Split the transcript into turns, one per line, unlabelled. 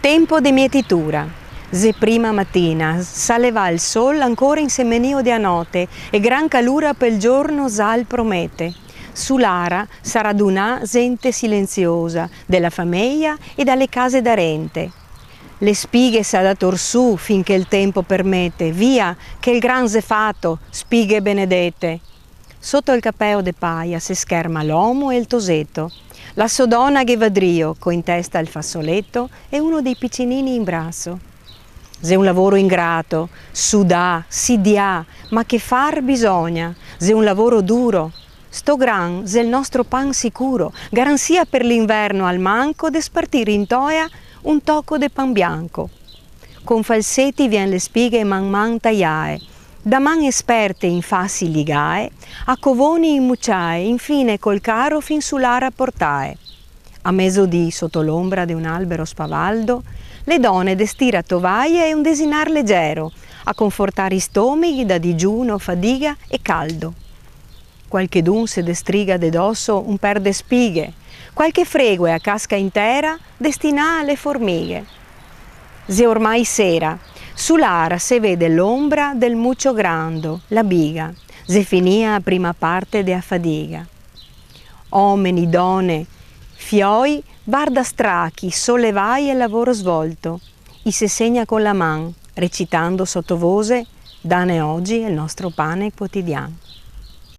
Tempo de mietitura. Se prima mattina saleva il sol ancora in semenio di anote e gran calura pel giorno sal promette. Sull'ara sarà d'una gente silenziosa, della famiglia e dalle case d'arente. Le spighe s'ha da torsù finché il tempo permette, via che il gran zefato, spighe benedette. Sotto il capeo de paia si scherma l'uomo e il toseto. La sodonna che vadrio, co in testa il fazzoletto e uno dei piccinini in braccio. Se un lavoro ingrato, sudà, si dià, ma che far bisogna, se un lavoro duro. Sto gran, se il nostro pan sicuro, garanzia per l'inverno al manco de spartire in toia un tocco de pan bianco. Con falsetti vien le spighe man tagliae, da man esperte in fassi ligae, a covoni in mucciae, infine col caro fin sull'ara portae. A mezzodì, sotto l'ombra di un albero spavaldo, le donne destira tovaie e un desinar leggero, a confortare i stomachi da digiuno, fadiga e caldo. Qualchedun se destriga de dosso un per de spighe, qualche fregue a casca intera destinà alle formighe. Se ormai sera, sull'ara se vede l'ombra del muccio grando, la biga, se finia a prima parte de affadiga. Omeni, donne, fioi, barda strachi, sollevai il lavoro svolto, e se segna con la man, recitando sottovoce, dane oggi il nostro pane quotidiano.